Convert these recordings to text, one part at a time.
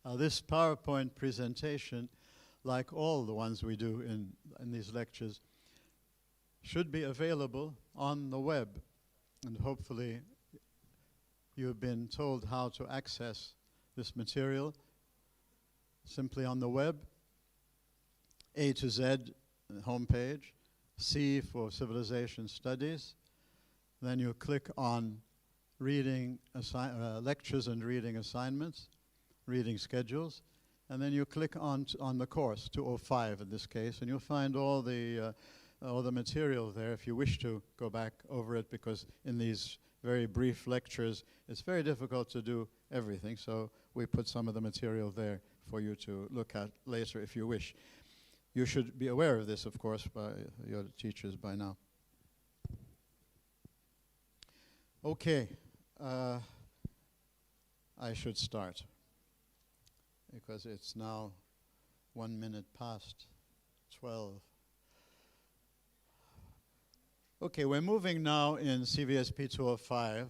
This PowerPoint presentation, like all the ones we do in these lectures, should be available on the web. And hopefully you've been told how to access this material simply on the web. A to Z homepage, C for Civilization Studies. Then you click on reading lectures and reading assignments, reading schedules, and then you click on the course, 205 in this case, and you'll find all the material there if you wish to go back over it, because in these very brief lectures it's very difficult to do everything, so we put some of the material there for you to look at later if you wish. You should be aware of this, of course, by your teachers by now. Okay, I should start, because it's now 1 minute past 12. Okay, we're moving now in CVSP 205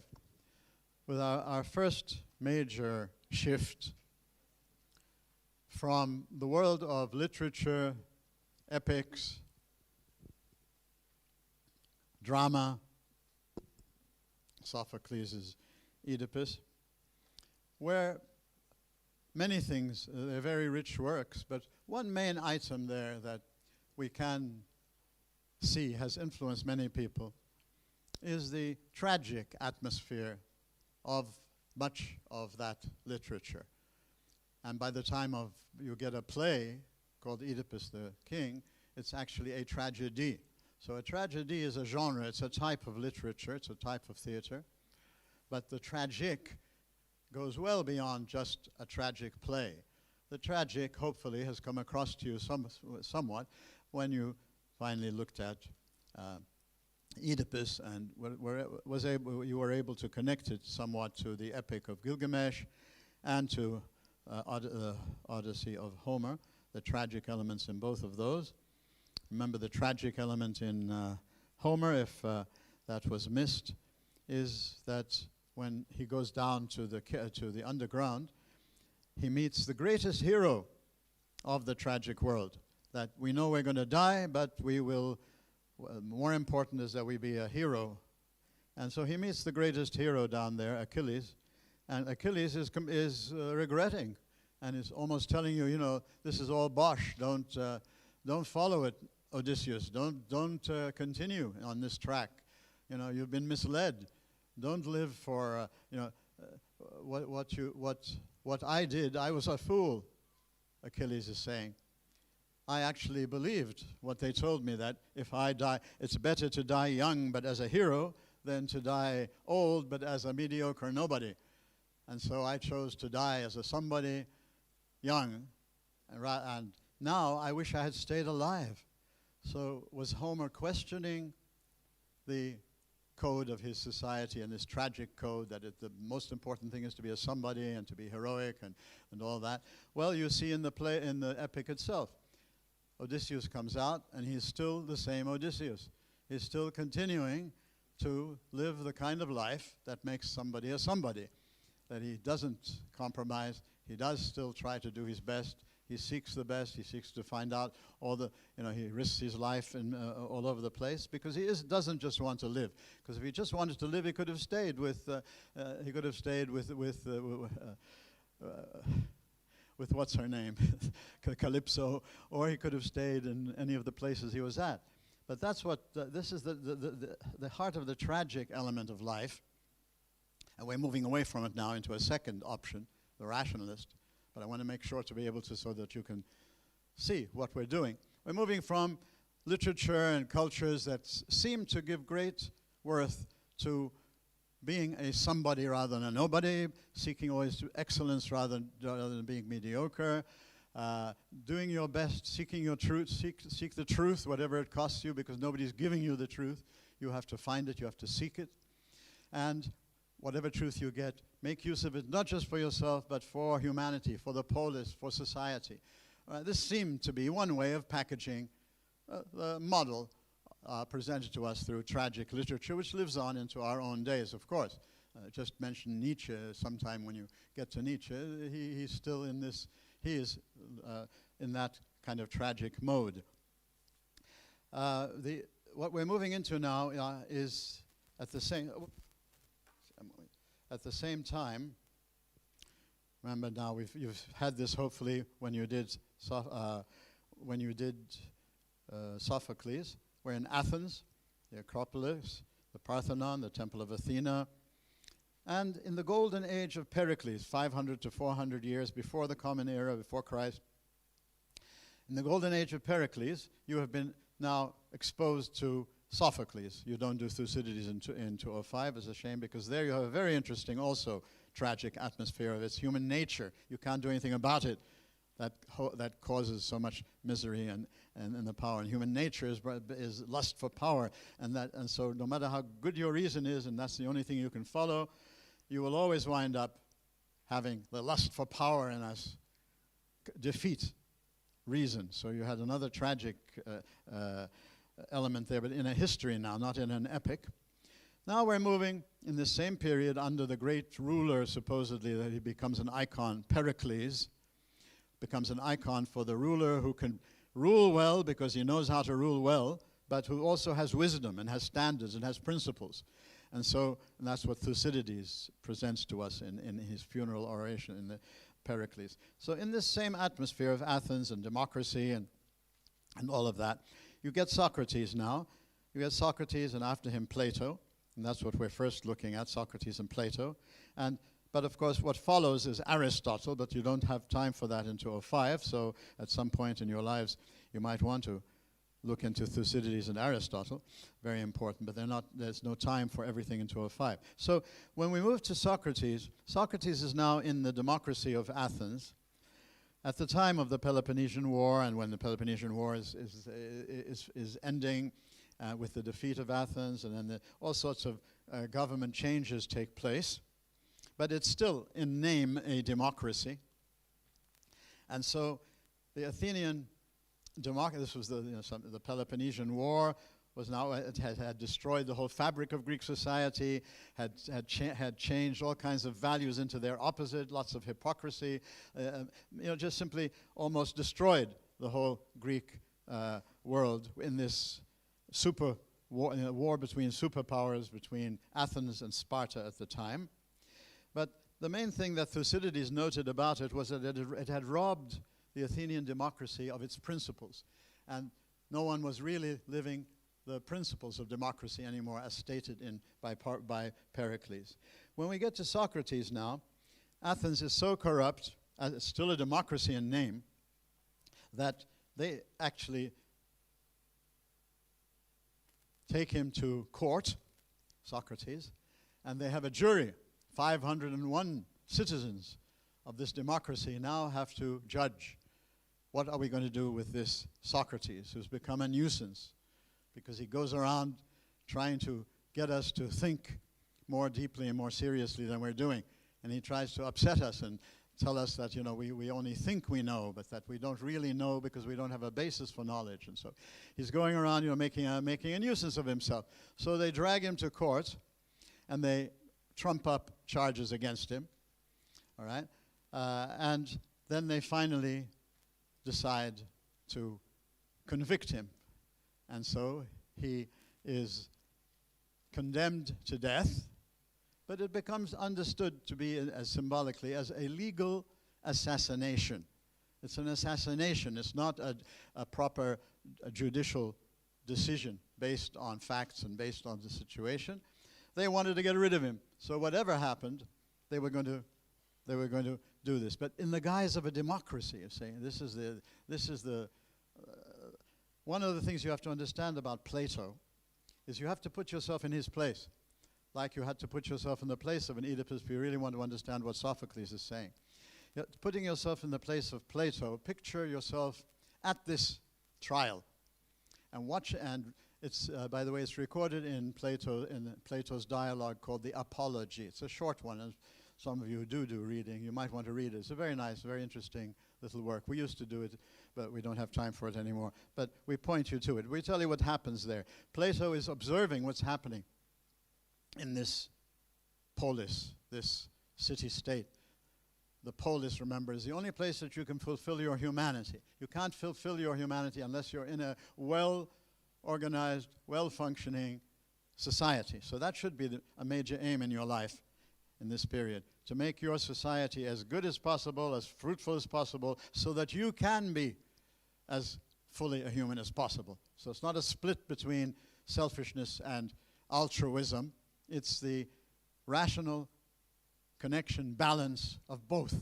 with our first major shift from the world of literature, epics, drama, Sophocles' Oedipus, where many things, they're very rich works, but one main item there that we can see has influenced many people is the tragic atmosphere of much of that literature. And by the time you get a play called Oedipus the King, it's actually a tragedy. So a tragedy is a genre, it's a type of literature, it's a type of theater, but the tragic goes well beyond just a tragic play. The tragic, hopefully, has come across to you somewhat when you finally looked at Oedipus and you were able to connect it somewhat to the Epic of Gilgamesh and to Odyssey of Homer, the tragic elements in both of those. Remember, the tragic element in Homer, if that was missed, is that when he goes down to the underground, he meets the greatest hero of the tragic world. That we know we're going to die, but we will, more important is that we be a hero. And so he meets the greatest hero down there, Achilles, and Achilles is regretting and is almost telling you, you know, this is all bosh, don't follow it, Odysseus, don't continue on this track. You know, you've been misled. Don't live for, what I did, I was a fool, Achilles is saying. I actually believed what they told me, that if I die, it's better to die young but as a hero than to die old but as a mediocre nobody. And so I chose to die as a somebody young, and now I wish I had stayed alive. So was Homer questioning the code of his society and this tragic code that the most important thing is to be a somebody and to be heroic and all that? Well, you see in the play, in the epic itself, Odysseus comes out and he's still the same Odysseus. He's still continuing to live the kind of life that makes somebody a somebody, that he doesn't compromise, he does still try to do his best, he seeks the best, he seeks to find out all the, he risks his life all over the place because he doesn't just want to live. Because if he just wanted to live, he could have stayed with what's her name, Calypso, or he could have stayed in any of the places he was at. But that's what, this is the heart of the tragic element of life. And we're moving away from it now into a second option, the rationalist. But I want to make sure to be able to, so that you can see what we're doing. We're moving from literature and cultures that seem to give great worth to being a somebody rather than a nobody, seeking always excellence rather than being mediocre, doing your best, seeking your truth, seek the truth, whatever it costs you, because nobody's giving you the truth. You have to find it, you have to seek it. And whatever truth you get, make use of it, not just for yourself, but for humanity, for the polis, for society. This seemed to be one way of packaging the model presented to us through tragic literature, which lives on into our own days, of course. just mention Nietzsche sometime when you get to Nietzsche. He's still in this, he is in that kind of tragic mode. What we're moving into now is at the same time. Remember now, you've had this hopefully when you did Sophocles. We're in Athens, the Acropolis, the Parthenon, the Temple of Athena, and in the golden age of Pericles, 500 to 400 years before the Common Era, before Christ. In the golden age of Pericles, you have been now exposed to Sophocles. You don't do Thucydides in 205, it's a shame, because there you have a very interesting, also tragic atmosphere of its human nature. You can't do anything about it. That causes so much misery and the power. And human nature is lust for power. And so no matter how good your reason is, and that's the only thing you can follow, you will always wind up having the lust for power in us defeat reason. So you had another tragic element there, but in a history now, not in an epic. Now we're moving in the same period under the great ruler, supposedly, that he becomes an icon, Pericles, becomes an icon for the ruler who can rule well because he knows how to rule well, but who also has wisdom and has standards and has principles. And that's what Thucydides presents to us in his funeral oration in the Pericles. So in this same atmosphere of Athens and democracy and all of that, you get Socrates now. You get Socrates, and after him Plato, and that's what we're first looking at, Socrates and Plato. But of course what follows is Aristotle, but you don't have time for that in 205, so at some point in your lives you might want to look into Thucydides and Aristotle, very important, but there's no time for everything in 205. So when we move to Socrates, Socrates is now in the democracy of Athens at the time of the Peloponnesian War, and when the Peloponnesian War is ending with the defeat of Athens, and then all sorts of government changes take place. But it's still, in name, a democracy. And so the Athenian democracy, this was the Peloponnesian War, was now, it had destroyed the whole fabric of Greek society, had changed all kinds of values into their opposite, lots of hypocrisy, just simply almost destroyed the whole Greek world in this war between superpowers, between Athens and Sparta at the time. But the main thing that Thucydides noted about it was that it had robbed the Athenian democracy of its principles. And no one was really living the principles of democracy anymore, as stated by Pericles. When we get to Socrates now, Athens is so corrupt, it's still a democracy in name, that they actually take him to court, Socrates, and they have a jury. 501 citizens of this democracy now have to judge what are we going to do with this Socrates, who's become a nuisance because he goes around trying to get us to think more deeply and more seriously than we're doing. And he tries to upset us and tell us that, we only think we know, but that we don't really know because we don't have a basis for knowledge. And so he's going around, making a nuisance of himself. So they drag him to court, and they trump up charges against him, all right? And then they finally decide to convict him. And so he is condemned to death, but it becomes understood to be as symbolically as a legal assassination. It's an assassination. It's not a proper judicial decision based on facts and based on the situation. They wanted to get rid of him. So whatever happened, they were going to do this. But in the guise of a democracy, you see, this is the one of the things you have to understand about Plato is you have to put yourself in his place, like you had to put yourself in the place of an Oedipus if you really want to understand what Sophocles is saying. Putting yourself in the place of Plato, picture yourself at this trial, and watch. And it's by the way, it's recorded in Plato's dialogue called the Apology. It's a short one, and some of you who do reading, you might want to read it. It's a very nice, very interesting little work. We used to do it, but we don't have time for it anymore. But we point you to it. We tell you what happens there. Plato is observing what's happening in this polis, this city-state. The polis, remember, is the only place that you can fulfill your humanity. You can't fulfill your humanity unless you're in a well-organized, well-functioning society. So that should be a major aim in your life in this period, to make your society as good as possible, as fruitful as possible, so that you can be as fully a human as possible. So it's not a split between selfishness and altruism. It's the rational connection, balance of both.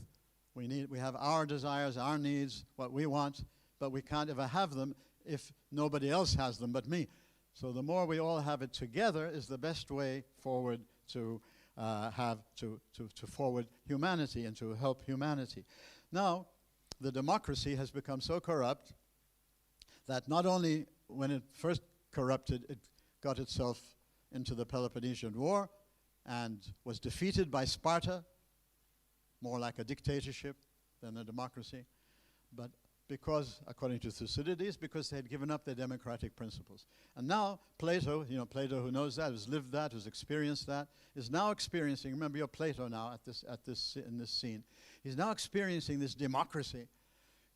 We have our desires, our needs, what we want, but we can't ever have them if nobody else has them but me. So the more we all have it together is the best way forward to forward humanity and to help humanity. Now, the democracy has become so corrupt that not only when it first corrupted, it got itself into the Peloponnesian War and was defeated by Sparta, more like a dictatorship than a democracy, but because, according to Thucydides, because they had given up their democratic principles. And now Plato, Plato who knows that, who's lived that, who's experienced that, is now experiencing, remember you're Plato now in this scene, he's now experiencing this democracy,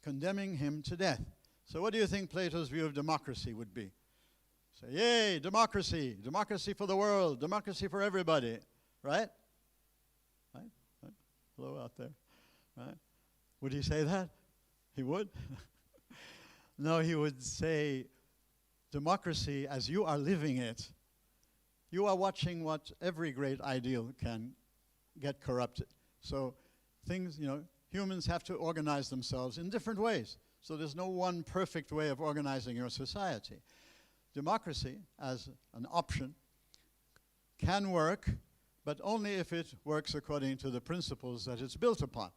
condemning him to death. So what do you think Plato's view of democracy would be? Say, yay, democracy, democracy for the world, democracy for everybody, right? Right? Hello out there, right? Would he say that? He would? No, he would say, democracy as you are living it, you are watching what every great ideal can get corrupted. So things, humans have to organize themselves in different ways. So there's no one perfect way of organizing your society. Democracy, as an option, can work, but only if it works according to the principles that it's built upon.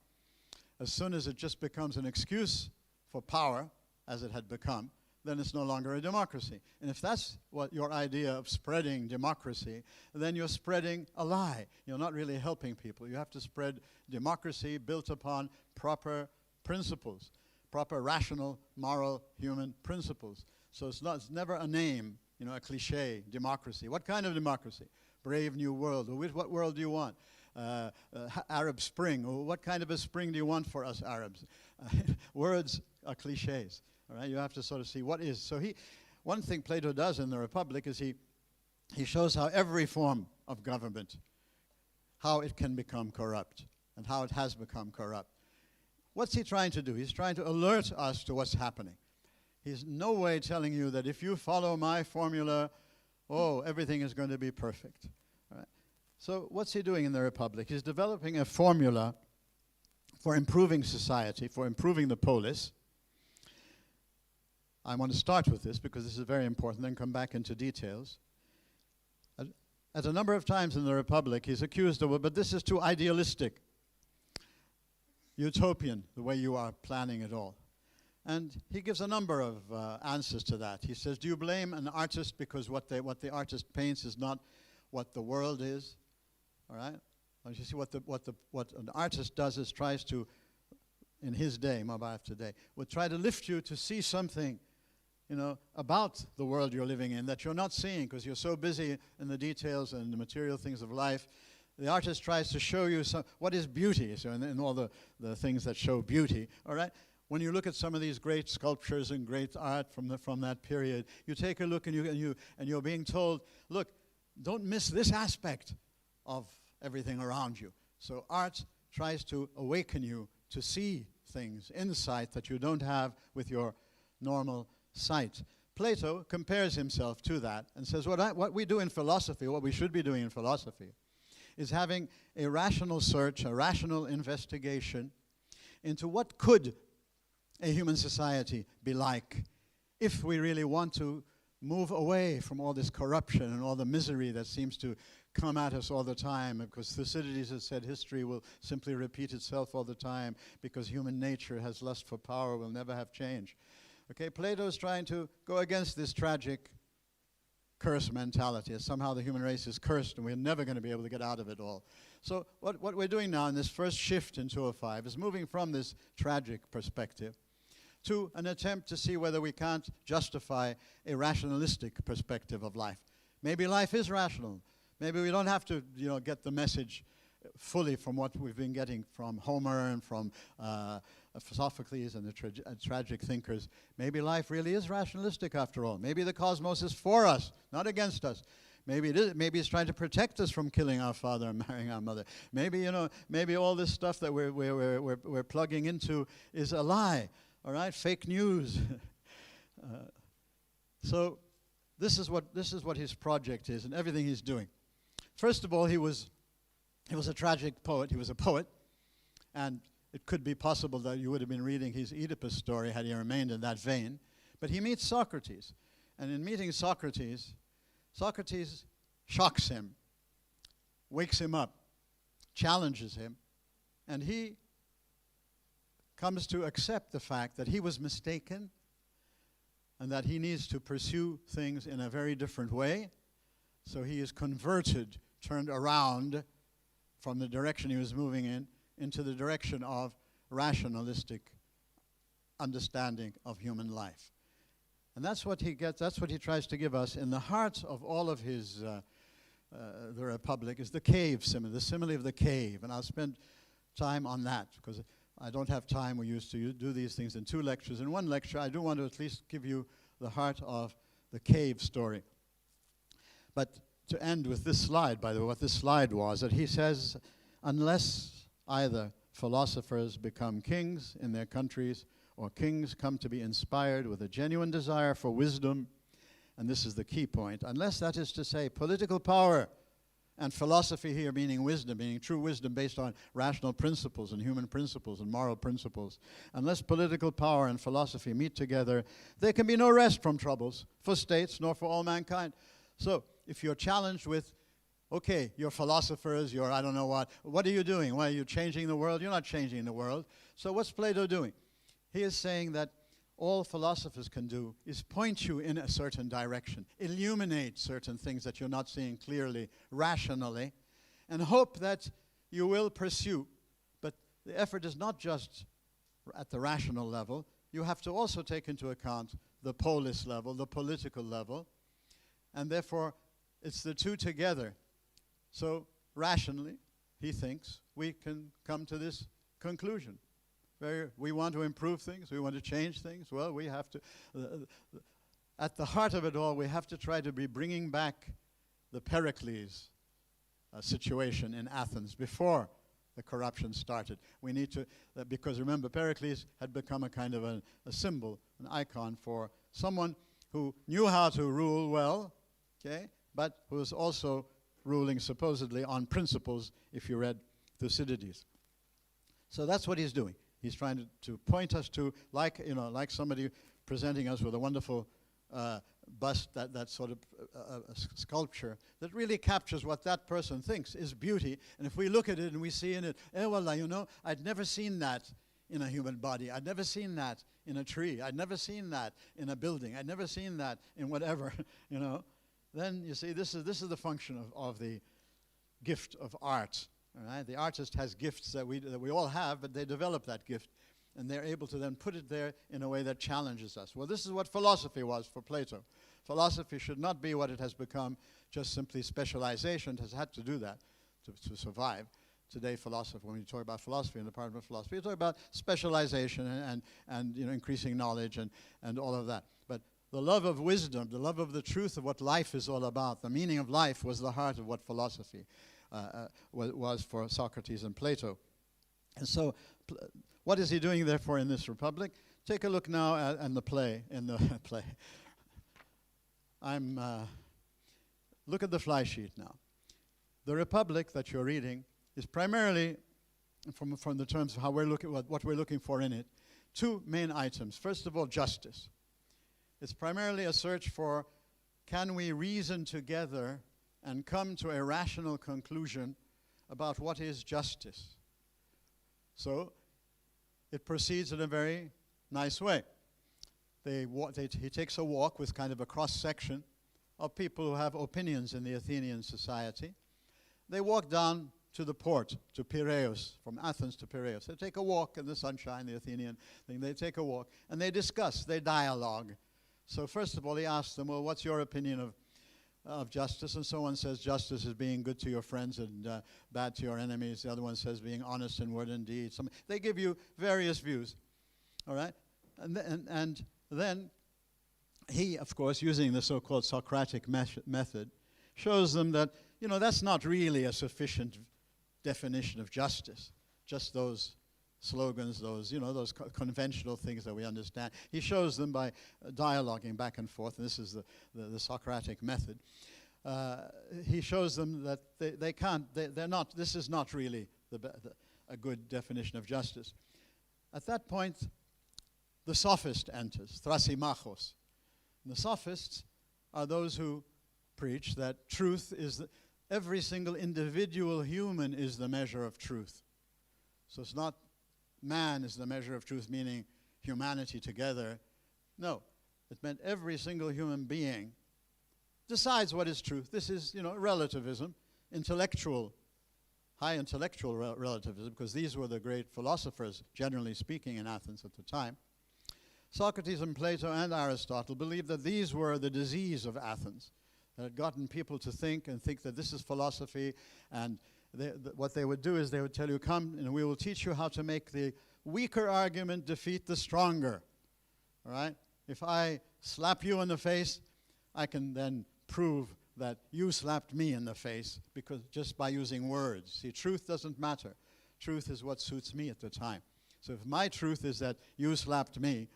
As soon as it just becomes an excuse for power, as it had become, then it's no longer a democracy. And if that's what your idea of spreading democracy, then you're spreading a lie. You're not really helping people. You have to spread democracy built upon proper principles, proper rational, moral, human principles. So it's never a name, a cliche, democracy. What kind of democracy? Brave new world. Or what world do you want? Arab Spring. Or what kind of a spring do you want for us Arabs? Words are cliches. All right, you have to sort of see what is. So one thing Plato does in the Republic is he shows how every form of government, how it can become corrupt and how it has become corrupt. What's he trying to do? He's trying to alert us to what's happening. He's no way telling you that if you follow my formula, everything is going to be perfect. All right? So what's he doing in the Republic? He's developing a formula for improving society, for improving the polis. I want to start with this because this is very important, then come back into details. At a number of times in the Republic, he's accused of, but this is too idealistic, utopian, the way you are planning it all. And he gives a number of answers to that. He says, do you blame an artist because what the artist paints is not what the world is? All right? Well, you see, what an artist does is tries to, in his day, Mabayev today, would try to lift you to see something, about the world you're living in that you're not seeing because you're so busy in the details and the material things of life. The artist tries to show you what is beauty, so in all the things that show beauty, all right? When you look at some of these great sculptures and great art from that period, you take a look and you're being told, look, don't miss this aspect of everything around you. So art tries to awaken you to see things, insight that you don't have with your normal sight. Plato compares himself to that and says what we do in philosophy, what we should be doing in philosophy, is having a rational search, a rational investigation into what could a human society be like if we really want to move away from all this corruption and all the misery that seems to come at us all the time, because Thucydides has said history will simply repeat itself all the time because human nature has lust for power, will never have change. Okay, Plato is trying to go against this tragic curse mentality, as somehow the human race is cursed and we're never going to be able to get out of it all. So what we're doing now in this first shift in 205 is moving from this tragic perspective to an attempt to see whether we can't justify a rationalistic perspective of life. Maybe life is rational. Maybe we don't have to, get the message fully from what we've been getting from Homer and from Sophocles and the tragic thinkers. Maybe life really is rationalistic after all. Maybe the cosmos is for us, not against us. Maybe it is. Maybe it's trying to protect us from killing our father and marrying our mother. Maybe, maybe all this stuff that we're plugging into is a lie. All right, fake news. So this is what his project is and everything he's doing. First of all, he was a tragic poet. He was a poet, and it could be possible that you would have been reading his Oedipus story had he remained in that vein. But he meets Socrates, and in meeting Socrates shocks him, wakes him up, challenges him, and he comes to accept the fact that he was mistaken and that he needs to pursue things in a very different way. So he is converted, turned around from the direction he was moving in into the direction of rationalistic understanding of human life. And that's what he gets, that's what he tries to give us. In the heart of all of his, the Republic, is the cave simile, the simile of the cave. And I'll spend time on that, because I don't have time. We used to do these things in 2 lectures. In 1 lecture, I do want to at least give you the heart of the cave story. But to end with this slide, by the way, what this slide was, that he says, unless either philosophers become kings in their countries, or kings come to be inspired with a genuine desire for wisdom, and this is the key point, unless, that is to say, political power and philosophy here meaning wisdom, meaning true wisdom based on rational principles and human principles and moral principles, unless political power and philosophy meet together, there can be no rest from troubles for states nor for all mankind. So if you're challenged with, okay, you're philosophers, you're I don't know what are you doing? Why are you changing the world? You're not changing the world. So what's Plato doing? He is saying that all philosophers can do is point you in a certain direction, illuminate certain things that you're not seeing clearly, rationally, and hope that you will pursue. But the effort is not just at the rational level. You have to also take into account the polis level, the political level, and therefore it's the two together. So rationally, he thinks, we can come to this conclusion. We want to improve things, we want to change things. Well, we have to, at the heart of it all, we have to try to be bringing back the Pericles situation in Athens before the corruption started. We need to, because remember, Pericles had become a kind of a symbol, an icon for someone who knew how to rule well, okay, but who was also ruling supposedly on principles, if you read Thucydides. So that's what he's doing. He's trying to point us to, like somebody presenting us with a wonderful bust, that sort of sculpture that really captures what that person thinks is beauty. And if we look at it and we see in it, I'd never seen that in a human body. I'd never seen that in a tree. I'd never seen that in a building. I'd never seen that in whatever, Then you see, this is the function of the gift of art. All right? The artist has gifts that we all have, but they develop that gift, and they're able to then put it there in a way that challenges us. Well, this is what philosophy was for Plato. Philosophy should not be what it has become, just simply specialization. It has had to do that to survive. Today, philosophy, when you talk about philosophy in the Department of Philosophy, you talk about specialization and increasing knowledge and all of that. But the love of wisdom, the love of the truth of what life is all about, the meaning of life was the heart of what philosophy was for Socrates and Plato. And so, what is he doing, therefore, in this Republic? Take a look now at the play. Look at the fly sheet now. The Republic that you're reading is primarily, from the terms of how we're looking, what we're looking for in it, 2 main items. First of all, justice. It's primarily a search for, can we reason together and come to a rational conclusion about what is justice? So it proceeds in a very nice way. He takes a walk with kind of a cross-section of people who have opinions in the Athenian society. They walk down to the port, to Piraeus, from Athens to Piraeus. They take a walk in the sunshine, the Athenian thing. They take a walk, and they discuss, they dialogue. So first of all, he asks them, well, what's your opinion of justice, and so one says justice is being good to your friends and bad to your enemies. The other one says being honest in word and deed. They give you various views, all right? And then he, of course, using the so-called Socratic method, shows them that, that's not really a sufficient definition of justice, just those slogans, those conventional things that we understand. He shows them by dialoguing back and forth, and this is the Socratic method. He shows them that they can't, they're not, this is not really a good definition of justice. At that point, the sophist enters, thrasimachos. And the sophists are those who preach that truth is, every single individual human is the measure of truth. So it's not man is the measure of truth, meaning humanity together. No, it meant every single human being decides what is truth. This is, relativism, high intellectual relativism, because these were the great philosophers, generally speaking, in Athens at the time. Socrates and Plato and Aristotle believed that these were the disease of Athens, that had gotten people to think that this is philosophy, and what they would do is they would tell you, come and we will teach you how to make the weaker argument defeat the stronger. All right? If I slap you in the face, I can then prove that you slapped me in the face because just by using words. See, truth doesn't matter. Truth is what suits me at the time. So if my truth is that you slapped me,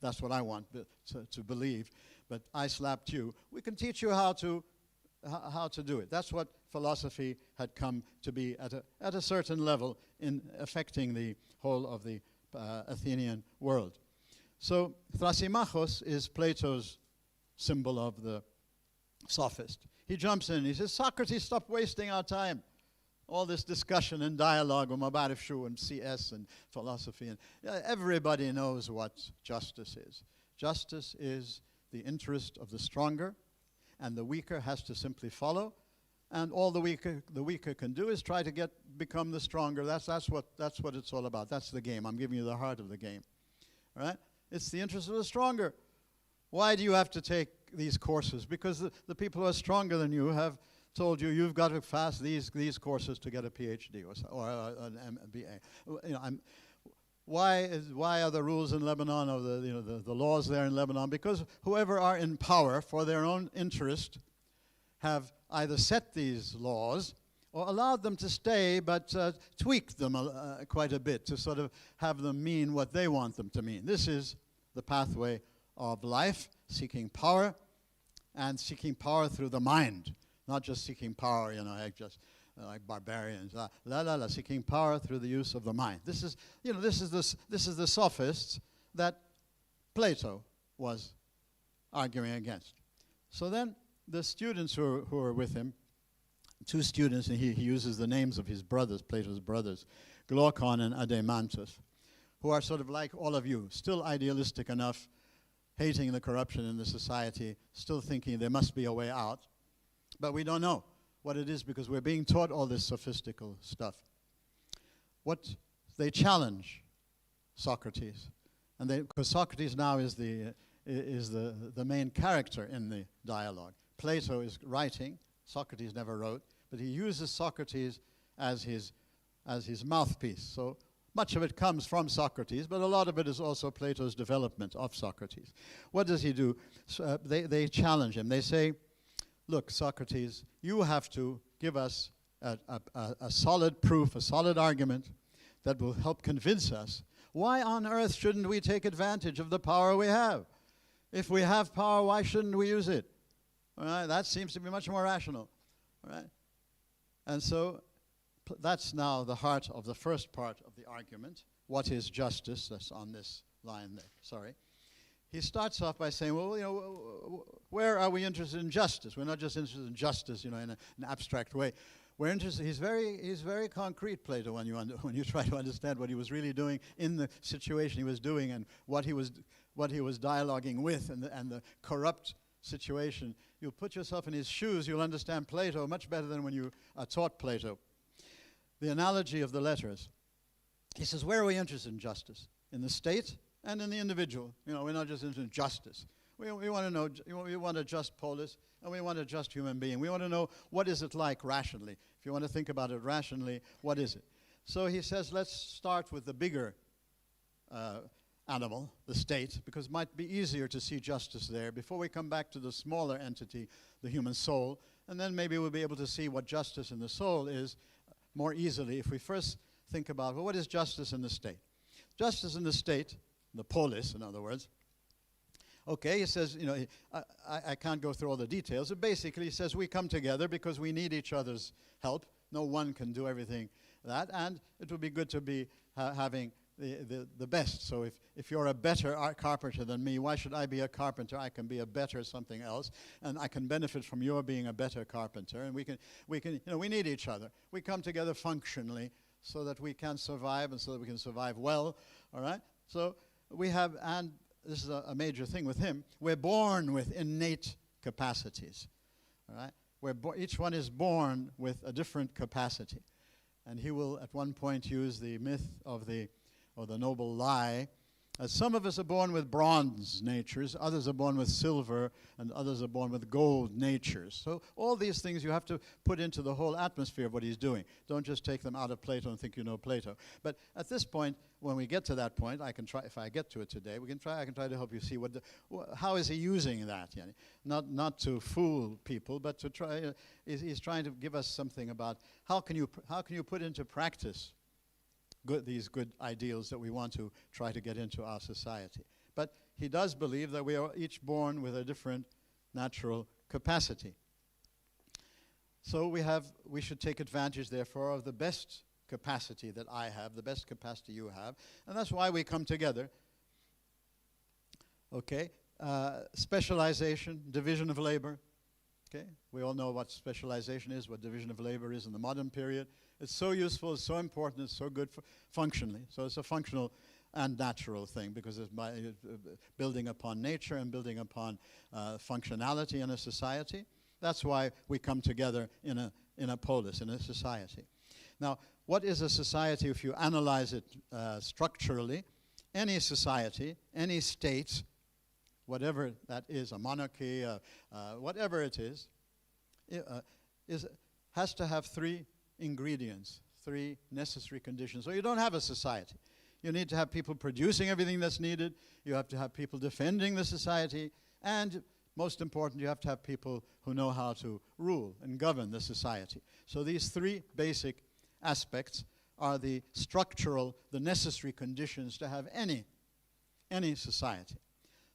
that's what I want to believe, but I slapped you, we can teach you how to do it. That's what philosophy had come to be at a certain level in affecting the whole of the Athenian world. So Thrasimachos is Plato's symbol of the sophist. He jumps in, he says, Socrates, stop wasting our time. All this discussion and dialogue on Mabarishu and CS and philosophy. And everybody knows what justice is. Justice is the interest of the stronger, and the weaker has to simply follow. And all the weaker can do is try to become the stronger. That's what it's all about. That's the game. I'm giving you the heart of the game. All right? It's the interest of the stronger. Why do you have to take these courses? Because the people who are stronger than you have told you you've got to pass these courses to get a PhD or an MBA. Why are the rules in Lebanon, or the laws there in Lebanon? Because whoever are in power for their own interest have either set these laws or allowed them to stay, but tweaked them quite a bit to sort of have them mean what they want them to mean. This is the pathway of life, seeking power, and seeking power through the mind. Not just seeking power, like barbarians. Seeking power through the use of the mind. This is the sophists that Plato was arguing against. So then the students who are with him, two students, and he uses the names of his brothers, Plato's brothers, Glaucon and Adeimantus, who are sort of like all of you, still idealistic enough, hating the corruption in the society, still thinking there must be a way out. But we don't know what it is because we're being taught all this sophistical stuff. They challenge Socrates, and because Socrates now is the main character in the dialogue. Plato is writing. Socrates never wrote, but he uses Socrates as his mouthpiece. So much of it comes from Socrates, but a lot of it is also Plato's development of Socrates. What does he do? So, they challenge him. They say, look, Socrates, you have to give us a solid proof, a solid argument that will help convince us. Why on earth shouldn't we take advantage of the power we have? If we have power, why shouldn't we use it? All right? That seems to be much more rational. All right? And so that's now the heart of the first part of the argument. What is justice? That's on this line there. Sorry. He starts off by saying, well, where are we interested in justice? We're not just interested in justice, in an abstract way. We're interested. He's very concrete, Plato, when you try to understand what he was really doing in the situation he was doing and what he was dialoguing with and the corrupt situation. You put yourself in his shoes, you'll understand Plato much better than when you are taught Plato. The analogy of the letters. He says, where are we interested in justice? In the state and in the individual. We're not just interested in justice. We want to know, we want a just polis, and we want a just human being. We want to know, what is it like rationally? If you want to think about it rationally, what is it? So he says, let's start with the bigger animal, the state, because it might be easier to see justice there before we come back to the smaller entity, the human soul, and then maybe we'll be able to see what justice in the soul is more easily if we first think about, well, what is justice in the state? Justice in the state, the polis, in other words. Okay, he says, you know, I can't go through all the details, but basically he says we come together because we need each other's help. No one can do everything that, and it would be good to be having the best. So if you're a better carpenter than me, why should I be a carpenter? I can be a better something else, and I can benefit from your being a better carpenter, and we can, you know, we need each other. We come together functionally so that we can survive and so that we can survive well, all right? So we have, and this is a major thing with him, we're born with innate capacities, all right? Each one is born with a different capacity. And he will at one point use the myth of or the noble lie. Some of us are born with bronze natures, others are born with silver, and others are born with gold natures. So all these things you have to put into the whole atmosphere of what he's doing. Don't just take them out of Plato and think you know Plato. But at this point, when we get to that point, I can try, if I get to it today, I can try to help you see how is he using that? Not to fool people, but to try, he's trying to give us something about how can you put into practice these good ideals that we want to try to get into our society. But he does believe that we are each born with a different natural capacity. So we should take advantage, therefore, of the best capacity that I have, the best capacity you have, and that's why we come together. Okay, specialization, division of labor. Okay, we all know what specialization is, what division of labor is in the modern period. It's so useful, it's so important, it's so good functionally. So it's a functional and natural thing because it's building upon nature and building upon functionality in a society. That's why we come together in a polis, in a society. Now, what is a society if you analyze it structurally? Any society, any state, whatever that is, a monarchy, whatever it is, has to have three ingredients, three necessary conditions. So you don't have a society. You need to have people producing everything that's needed. You have to have people defending the society. And most important, you have to have people who know how to rule and govern the society. So these three basic aspects are the structural, the necessary conditions to have any society.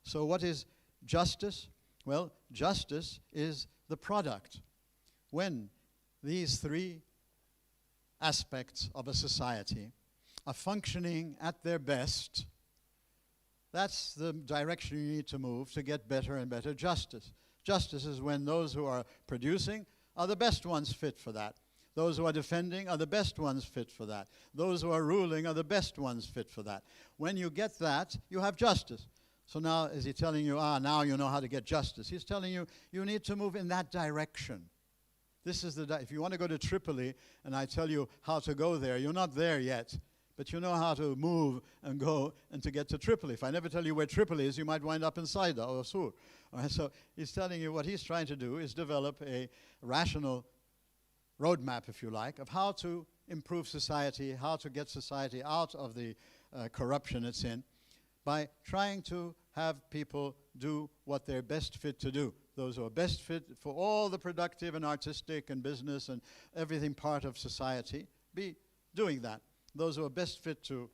So what is justice? Well, justice is the product. When these three aspects of a society are functioning at their best, that's the direction you need to move to get better and better justice. Justice is when those who are producing are the best ones fit for that. Those who are defending are the best ones fit for that. Those who are ruling are the best ones fit for that. When you get that, you have justice. So now is he telling you, now you know how to get justice? He's telling you, you need to move in that direction. This is if you want to go to Tripoli and I tell you how to go there, you're not there yet, but you know how to move and go and to get to Tripoli. If I never tell you where Tripoli is, you might wind up in Saida or Sur. Right, so he's telling you what he's trying to do is develop a rational roadmap, if you like, of how to improve society, how to get society out of the corruption it's in, by trying to have people do what they're best fit to do. Those who are best fit for all the productive and artistic and business and everything part of society, be doing that. Those who are best fit to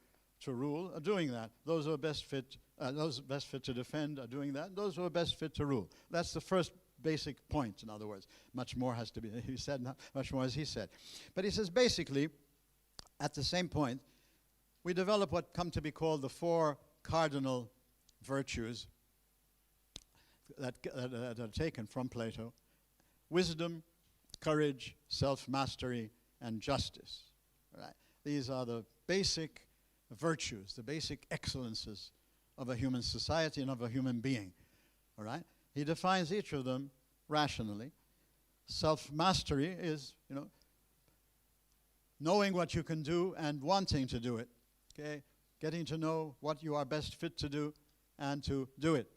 rule are doing that. Those who are best fit to defend are doing that. Those who are best fit to rule. That's the first basic point, in other words. Much more has to be, he said, not much more as he said. But he says basically, at the same point, we develop what come to be called the four cardinal virtues that are taken from Plato: wisdom, courage, self-mastery, and justice. Right? These are the basic virtues, the basic excellences of a human society and of a human being. All right? He defines each of them rationally. Self-mastery is, knowing what you can do and wanting to do it. Okay? Getting to know what you are best fit to do and to do it.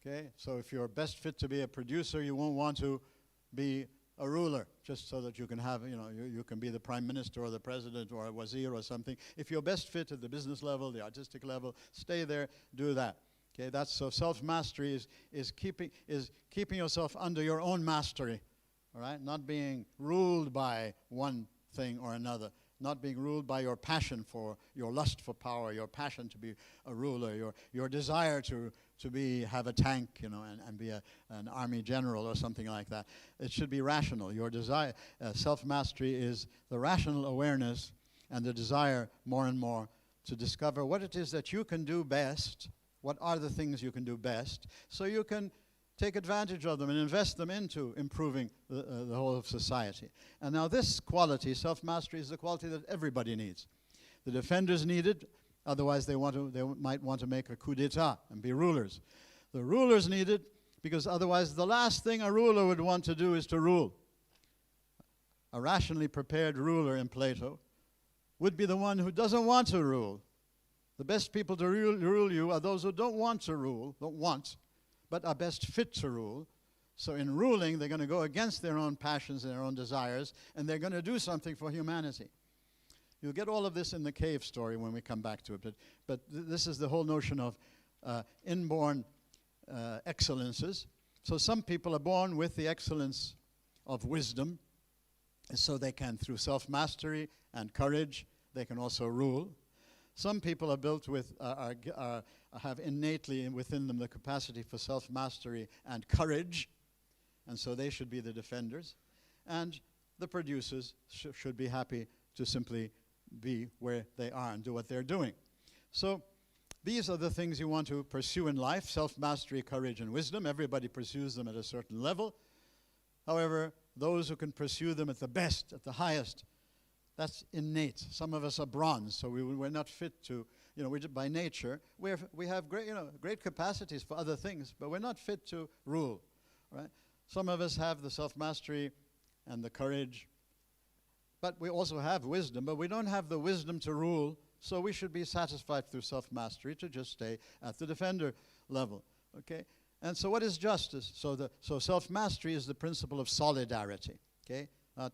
Okay? So if you're best fit to be a producer, you won't want to be a ruler, just so that you can have, you can be the prime minister or the president or a wazir or something. If you're best fit at the business level, the artistic level, stay there, do that. Okay, that's so self-mastery is keeping yourself under your own mastery, all right? Not being ruled by one thing or another, not being ruled by your passion for, your lust for power, your passion to be a ruler, your desire to have a tank, and be an army general or something like that. It should be rational. Your desire, self-mastery is the rational awareness and the desire more and more to discover what it is that you can do best, what are the things you can do best, so you can take advantage of them and invest them into improving the whole of society. And now this quality, self-mastery, is the quality that everybody needs. The defenders need it, otherwise they might want to make a coup d'etat and be rulers. The rulers need it because otherwise the last thing a ruler would want to do is to rule. A rationally prepared ruler in Plato would be the one who doesn't want to rule. The best people to rule you are those who don't want to rule, but are best fit to rule. So in ruling, they're going to go against their own passions and their own desires, and they're going to do something for humanity. You'll get all of this in the cave story when we come back to it, but this is the whole notion of inborn excellences. So some people are born with the excellence of wisdom, so they can, through self-mastery and courage, they can also rule. Some people are built with, have innately within them the capacity for self-mastery and courage, and so they should be the defenders. And the producers should be happy to simply be where they are and do what they're doing. So these are the things you want to pursue in life: self-mastery, courage, and wisdom. Everybody pursues them at a certain level. However, those who can pursue them at the best, at the highest, that's innate. Some of us are bronze, so we're not fit to, by nature, we have great capacities for other things, but we're not fit to rule, right? Some of us have the self-mastery and the courage, but we also have wisdom, but we don't have the wisdom to rule, so we should be satisfied through self-mastery to just stay at the defender level, okay? And so what is justice? So self-mastery is the principle of solidarity, okay? Not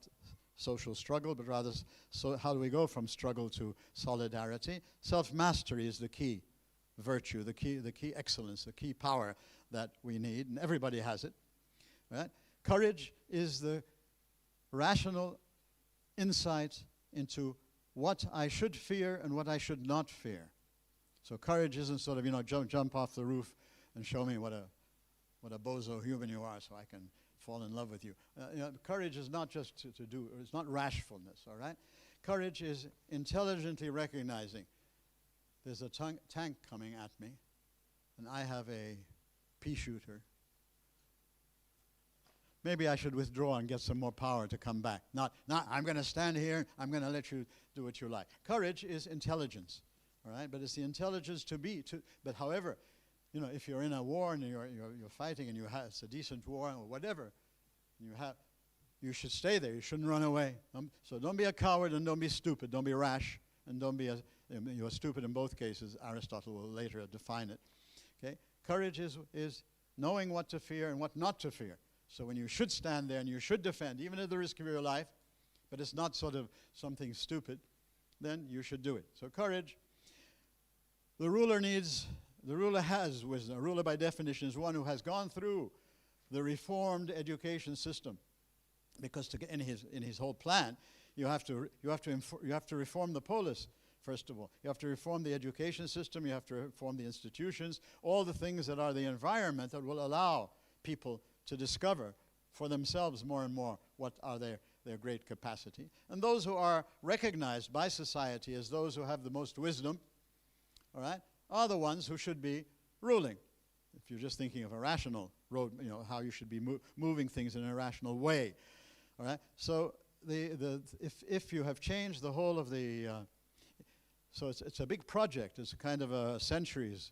social struggle, but rather, so how do we go from struggle to solidarity? Self-mastery is the key virtue, the key excellence, the key power that we need, and everybody has it, right? Courage is the rational insight into what I should fear and what I should not fear. So courage isn't sort of, jump off the roof and show me what a bozo human you are so I can fall in love with you. Courage is not just to do, it's not rashfulness, all right? Courage is intelligently recognizing there's a tank coming at me, and I have a pea shooter. Maybe I should withdraw and get some more power to come back. Not I'm going to stand here, I'm going to let you do what you like. Courage is intelligence, all right? But it's the intelligence but however, if you're in a war and you're fighting and it's a decent war or whatever, you should stay there. You shouldn't run away. So don't be a coward and don't be stupid. Don't be rash and don't be you're stupid in both cases. Aristotle will later define it. Okay, courage is knowing what to fear and what not to fear. So when you should stand there and you should defend, even at the risk of your life, but it's not sort of something stupid, then you should do it. So courage. The ruler has wisdom. A ruler, by definition, is one who has gone through the reformed education system, because in his whole plan, you have to reform the polis. First of all, you have to reform the education system. You have to reform the institutions, all the things that are the environment that will allow people to discover for themselves more and more what are their great capacity. And those who are recognized by society as those who have the most wisdom, all right, are the ones who should be ruling. If you're just thinking of a rational road, how you should be moving things in a rational way, all right. So if you have changed the whole of the, so it's a big project. It's a kind of a centuries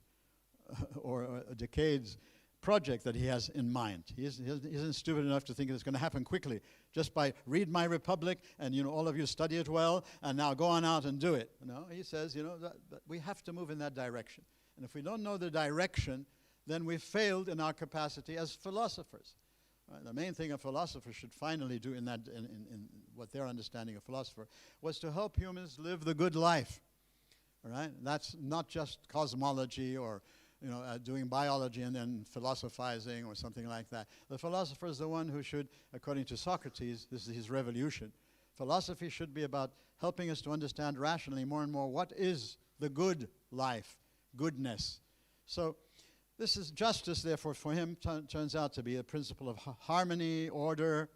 or a decades project that he has in mind. He isn't stupid enough to think it's going to happen quickly. Just by read my Republic and all of you study it well and now go on out and do it. No, he says that we have to move in that direction. And if we don't know the direction, then we've failed in our capacity as philosophers. Right? The main thing a philosopher should finally do in what their understanding of philosopher was to help humans live the good life. All right? That's not just cosmology or doing biology and then philosophizing or something like that. The philosopher is the one who should, according to Socrates, this is his revolution, philosophy should be about helping us to understand rationally more and more what is the good life, goodness. So this is justice, therefore, for him turns out to be a principle of harmony, order,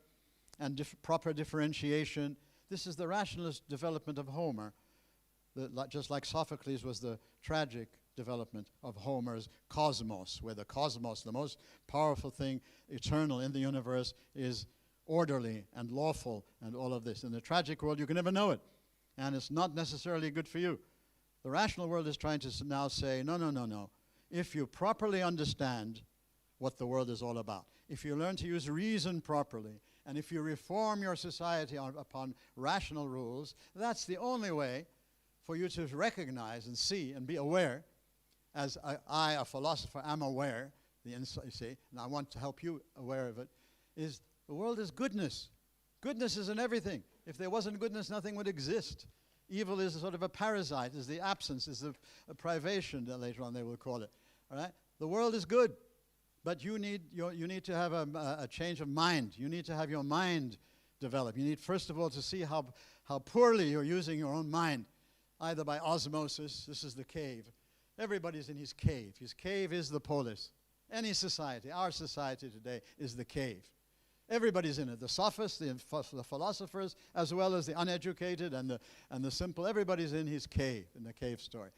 and proper differentiation. This is the rationalist development of Homer, just like Sophocles was the tragic development of Homer's cosmos, where the cosmos, the most powerful thing eternal in the universe, is orderly and lawful and all of this. In the tragic world, you can never know it, and it's not necessarily good for you. The rational world is trying to now say, no, no, no, no. If you properly understand what the world is all about, if you learn to use reason properly, and if you reform your society upon rational rules, that's the only way for you to recognize and see and be aware, as I, a philosopher, am aware, you see, and I want to help you aware of it, is the world is goodness. Goodness is in everything. If there wasn't goodness, nothing would exist. Evil is a sort of a parasite, is the absence, is a privation, that later on they will call it. All right? The world is good, but you need to have a change of mind. You need to have your mind develop. You need, first of all, to see how poorly you're using your own mind, either by osmosis. This is the cave. Everybody's in his cave. His cave is the polis. Any society, our society today, is the cave. Everybody's in it. The sophists, the philosophers, as well as the uneducated and the simple. Everybody's in his cave, in the cave story.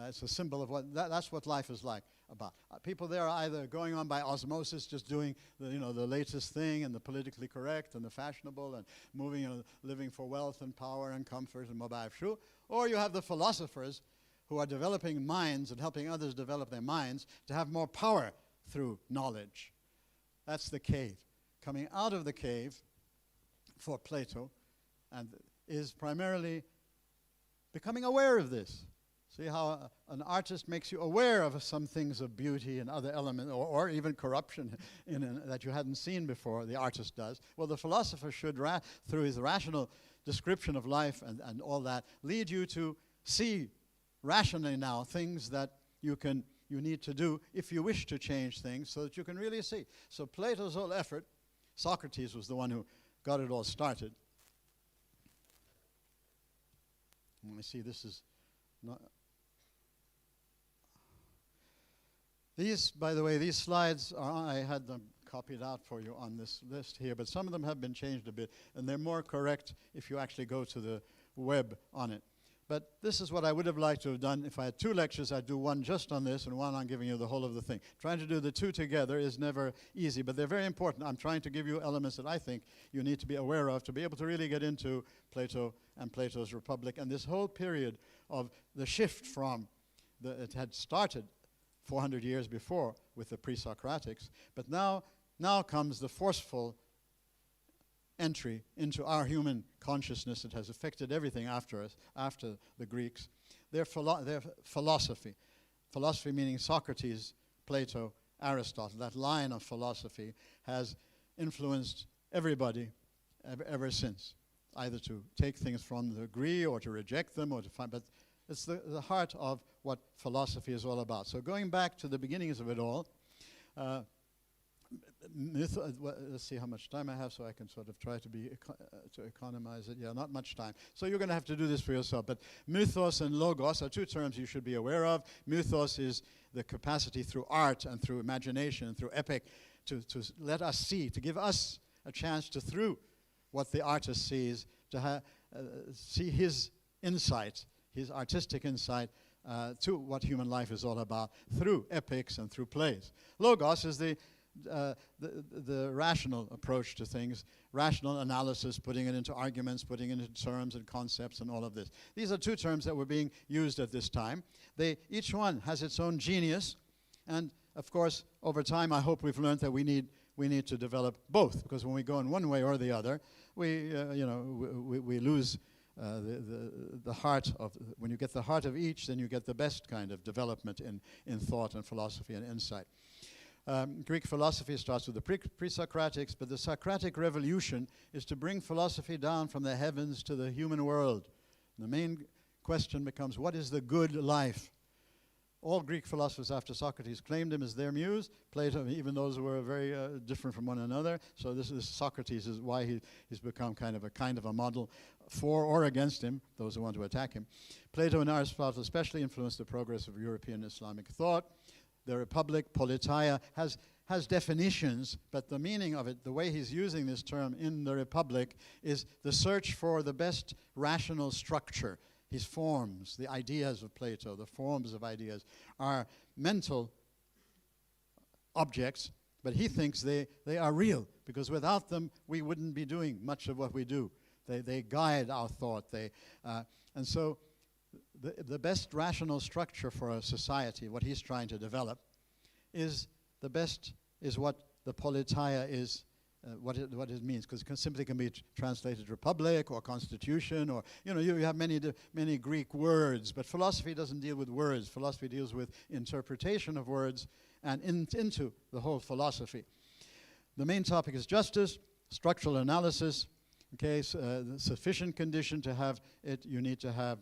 It's a symbol of that's what life is like about. People there are either going on by osmosis, just doing the latest thing and the politically correct and the fashionable and moving, living for wealth and power and comfort and mobile shu, or you have the philosophers who are developing minds and helping others develop their minds to have more power through knowledge. That's the cave. Coming out of the cave for Plato and is primarily becoming aware of this. See how an artist makes you aware of some things of beauty and other elements, or even corruption that you hadn't seen before, the artist does. Well, the philosopher should, through his rational description of life and all that, lead you to see rationally now things that you need to do if you wish to change things so that you can really see. So Plato's whole effort, Socrates was the one who got it all started. Let me see, this is not... These, by the way, these slides, I had them copied out for you on this list here, but some of them have been changed a bit, and they're more correct if you actually go to the web on it. But this is what I would have liked to have done. If I had 2 lectures, I'd do one just on this and one on giving you the whole of the thing. Trying to do the 2 together is never easy, but they're very important. I'm trying to give you elements that I think you need to be aware of to be able to really get into Plato and Plato's Republic and this whole period of the shift from it had started 400 years before with the pre-Socratics, but now comes the forceful entry into our human consciousness that has affected everything after us, after the Greeks. Their philosophy meaning Socrates, Plato, Aristotle, that line of philosophy has influenced everybody ever since, either to take things from the agree or to reject them or to find, but it's the heart of what philosophy is all about. So going back to the beginnings of it all, let's see how much time I have so I can sort of try to to economize it. Yeah, not much time. So you're going to have to do this for yourself. But mythos and logos are 2 terms you should be aware of. Mythos is the capacity through art and through imagination and through epic to let us see, to give us a chance to, through what the artist sees, to see his insight, his artistic insight to what human life is all about through epics and through plays. Logos is the rational approach to things, rational analysis, putting it into arguments, putting it into terms and concepts and all of this. These are 2 terms that were being used at this time. Each one has its own genius, and of course, over time, I hope we've learned that we need to develop both, because when we go in one way or the other, we lose the heart of, when you get the heart of each, then you get the best kind of development in thought and philosophy and insight. Greek philosophy starts with the pre-Socratics, but the Socratic revolution is to bring philosophy down from the heavens to the human world. And the main question becomes, what is the good life? All Greek philosophers after Socrates claimed him as their muse. Plato, even those were very different from one another. So this is Socrates is why he's become kind of a model for or against him, those who want to attack him. Plato and Aristotle especially influenced the progress of European Islamic thought. The Republic, politeia, has definitions, but the meaning of it, the way he's using this term in the Republic, is the search for the best rational structure. His forms, the ideas of Plato, the forms of ideas, are mental objects, but he thinks they are real, because without them, we wouldn't be doing much of what we do. They guide our thought. And so the best rational structure for a society, what he's trying to develop, is what the politeia is, what it means, because it simply can be translated republic or constitution, or you have many Greek words, but philosophy doesn't deal with words. Philosophy deals with interpretation of words and into the whole philosophy. The main topic is justice, structural analysis. Okay, so, the sufficient condition to have it, you need to have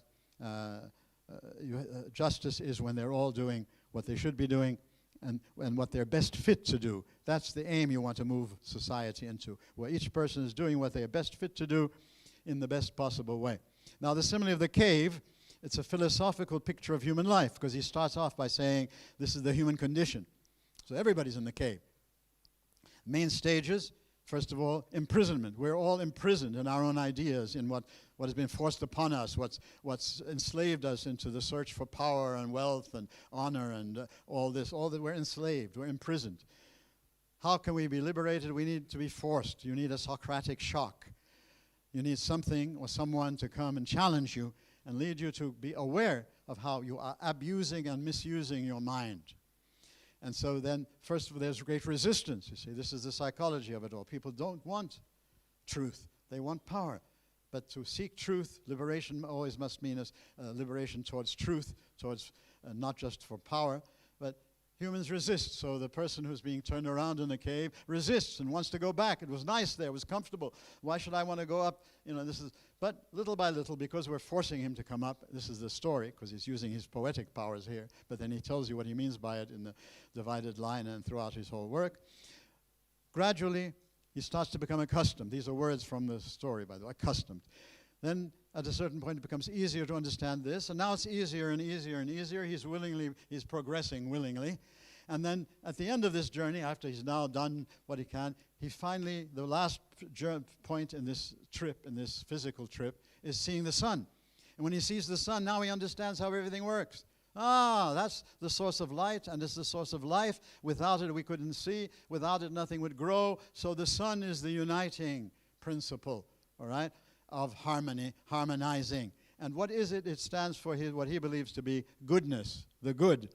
justice is when they're all doing what they should be doing and what they're best fit to do. That's the aim you want to move society into, where each person is doing what they are best fit to do in the best possible way. Now, the simile of the cave, it's a philosophical picture of human life, because he starts off by saying this is the human condition. So everybody's in the cave. Main stages, first of all, imprisonment. We're all imprisoned in our own ideas, in what has been forced upon us, what's enslaved us into the search for power and wealth and honor and all that we're enslaved, we're imprisoned. How can we be liberated? We need to be forced. You need a Socratic shock. You need something or someone to come and challenge you and lead you to be aware of how you are abusing and misusing your mind. And so then, first of all, there's great resistance. You see, this is the psychology of it all. People don't want truth. They want power. But to seek truth, liberation always must mean liberation towards truth, towards not just for power, but humans resist. So the person who's being turned around in the cave resists and wants to go back. It was nice there. It was comfortable. Why should I want to go up? But little by little, because we're forcing him to come up, this is the story, because he's using his poetic powers here, but then he tells you what he means by it in the divided line and throughout his whole work. Gradually, he starts to become accustomed. These are words from the story, by the way, accustomed. Then, at a certain point, it becomes easier to understand this, and now it's easier and easier and easier. He's progressing willingly. And then, at the end of this journey, after he's now done what he can, he finally, the last point in this trip, in this physical trip, is seeing the sun. And when he sees the sun, now he understands how everything works. That's the source of light, and it's the source of life. Without it, we couldn't see. Without it, nothing would grow. So the sun is the uniting principle, all right, of harmony, harmonizing. And what is it? It stands for what he believes to be goodness, the good.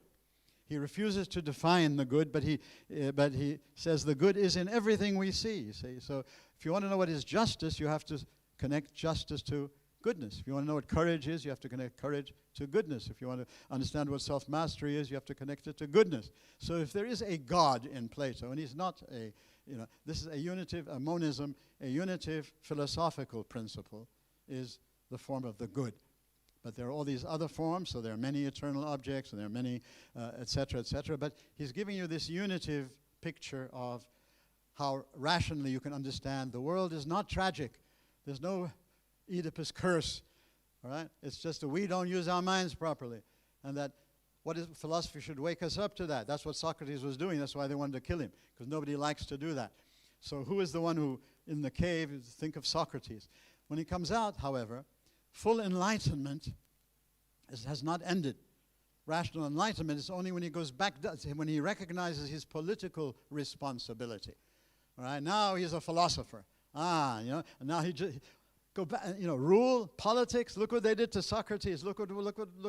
He refuses to define the good, but he says the good is in everything we see, you see. So if you want to know what is justice, you have to connect justice to goodness. If you want to know what courage is, you have to connect courage to goodness. If you want to understand what self-mastery is, you have to connect it to goodness. So if there is a God in Plato, and he's not this is a unitive, a monism, a unitive philosophical principle, is the form of the good. But there are all these other forms, so there are many eternal objects, and there are many, et cetera, but he's giving you this unitive picture of how rationally you can understand the world is not tragic. There's no Oedipus curse, all right? It's just that we don't use our minds properly, and that philosophy should wake us up to that. That's what Socrates was doing. That's why they wanted to kill him, because nobody likes to do that. So who is the one who, in the cave, think of Socrates? When he comes out, however, full enlightenment has not ended. Rational enlightenment is only when he goes back, when he recognizes his political responsibility. All right, now he's a philosopher. And now he just go back, rule, politics. Look what they did to Socrates. Look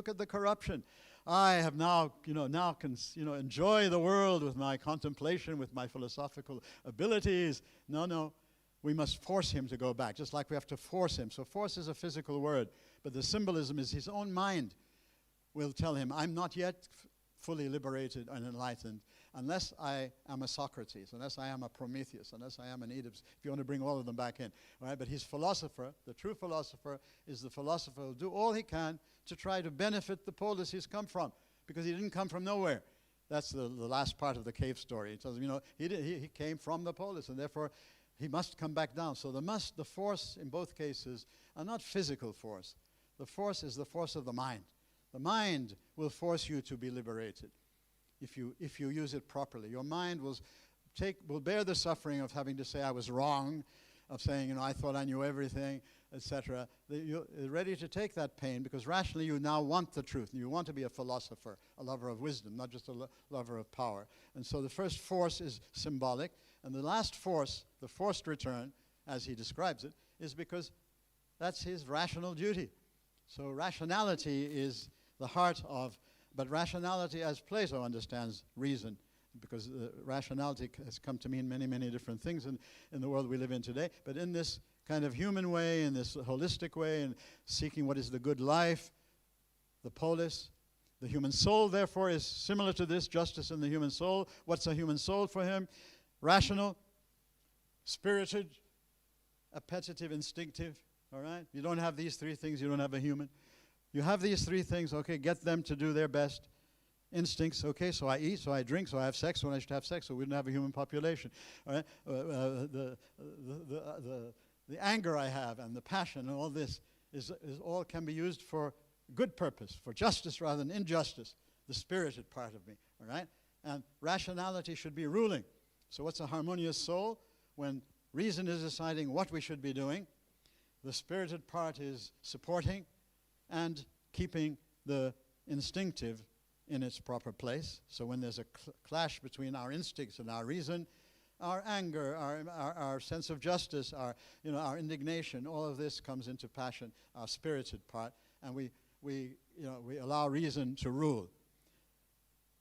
at the corruption. I have now can enjoy the world with my contemplation, with my philosophical abilities. No. we must force him to go back, just like we have to force him. So force is a physical word, but the symbolism is his own mind will tell him, I'm not yet fully liberated and enlightened unless I am a Socrates, unless I am a Prometheus, unless I am an Oedipus, if you want to bring all of them back in. Right? But his philosopher, the true philosopher, is the philosopher who will do all he can to try to benefit the polis he's come from, because he didn't come from nowhere. That's the last part of the cave story. It tells him, he came from the polis, and therefore he must come back down. So the force in both cases are not physical force. The force is the force of the mind. The mind will force you to be liberated if you use it properly. Your mind will bear the suffering of having to say, I was wrong, of saying, I thought I knew everything, etc. You're ready to take that pain because rationally you now want the truth. You want to be a philosopher, a lover of wisdom, not just a lover of power. And so the first force is symbolic. And the last force, the forced return, as he describes it, is because that's his rational duty. So rationality is the heart of, but rationality as Plato understands reason, because rationality has come to mean many, many different things in the world we live in today. But in this kind of human way, in this holistic way, and seeking what is the good life, the polis, the human soul, therefore, is similar to this, justice in the human soul. What's a human soul for him? Rational, spirited, appetitive, instinctive, all right? You don't have these three things, you don't have a human. You have these three things, okay, get them to do their best. Instincts, okay, so I eat, so I drink, so I have sex when I should have sex, so we don't have a human population, all right? The anger I have and the passion and all this is all can be used for good purpose, for justice rather than injustice, the spirited part of me, all right? And rationality should be ruling. So what's a harmonious soul? When reason is deciding what we should be doing, the spirited part is supporting and keeping the instinctive in its proper place. So when there's a clash between our instincts and our reason, our anger, our sense of justice, our indignation, all of this comes into passion, our spirited part, and we allow reason to rule.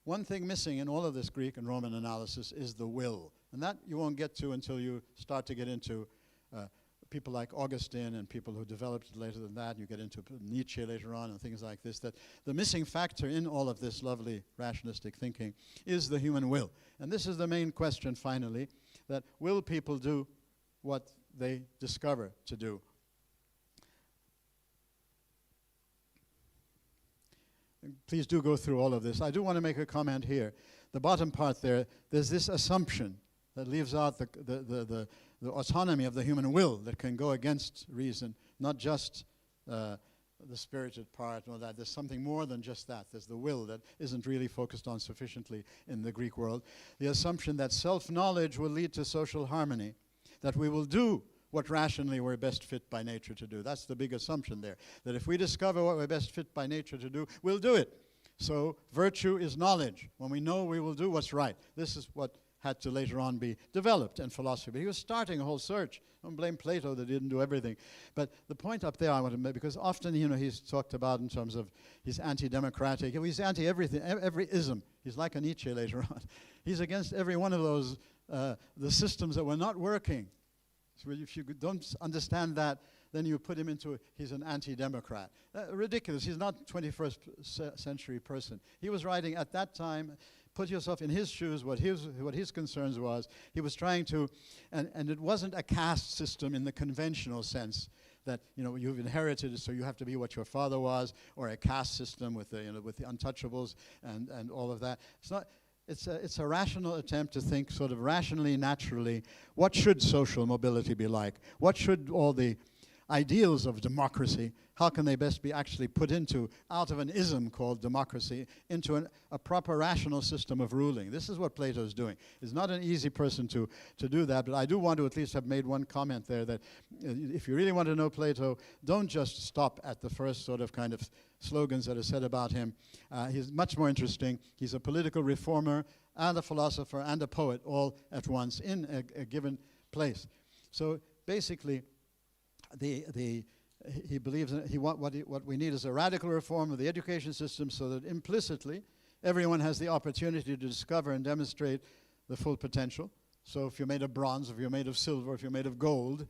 One thing missing in all of this Greek and Roman analysis is the will. And that you won't get to until you start to get into people like Augustine and people who developed it later than that. And you get into Nietzsche later on and things like this. That the missing factor in all of this lovely rationalistic thinking is the human will. And this is the main question, finally, that will people do what they discover to do? Please do go through all of this. I do want to make a comment here. The bottom part there's this assumption that leaves out the autonomy of the human will that can go against reason, not just the spirited part and all that. There's something more than just that. There's the will that isn't really focused on sufficiently in the Greek world. The assumption that self-knowledge will lead to social harmony, that we will do what rationally we're best fit by nature to do. That's the big assumption there, that if we discover what we're best fit by nature to do, we'll do it. So virtue is knowledge. When we know, we will do what's right. This is what had to later on be developed in philosophy. But he was starting a whole search. Don't blame Plato that he didn't do everything. But the point up there I want to make, because often, he's talked about in terms of he's anti-democratic. He's anti-everything, every ism. He's like a Nietzsche later on. He's against every one of those, the systems that were not working. So if you don't understand that, then you put him into, he's an anti-democrat. Ridiculous. He's not a 21st century person. He was writing at that time, put yourself in his shoes, what his concerns was. He was trying to, and it wasn't a caste system in the conventional sense that, you've inherited it, so you have to be what your father was, or a caste system with the untouchables and all of that. It's not. It's a rational attempt to think sort of rationally, naturally, what should social mobility be like? What should all the ideals of democracy, how can they best be actually put out of an ism called democracy, into a proper rational system of ruling? This is what Plato is doing. He's not an easy person to do that, but I do want to at least have made one comment there that if you really want to know Plato, don't just stop at the first sort of kind of slogans that are said about him. He's much more interesting. He's a political reformer and a philosopher and a poet all at once in a given place. So basically, he believes what we need is a radical reform of the education system so that implicitly everyone has the opportunity to discover and demonstrate the full potential. So if you're made of bronze, if you're made of silver, if you're made of gold,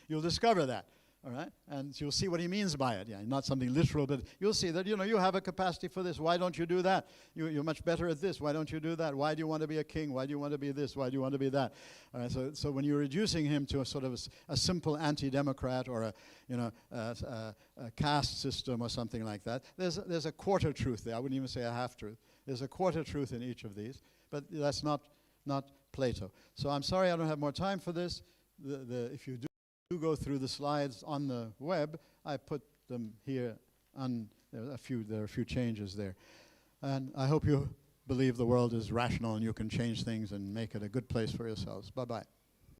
you'll discover that. All right? And you'll see what he means by it. Yeah, not something literal, but you'll see that, you have a capacity for this. Why don't you do that? You're much better at this. Why don't you do that? Why do you want to be a king? Why do you want to be this? Why do you want to be that? All right, so when you're reducing him to a sort of a simple anti-democrat or a caste system or something like that, there's a quarter truth there. I wouldn't even say a half truth. There's a quarter truth in each of these, but that's not Plato. So I'm sorry I don't have more time for this. If you do go through the slides on the web, I put them here. There are a few changes there. And I hope you believe the world is rational and you can change things and make it a good place for yourselves. Bye-bye.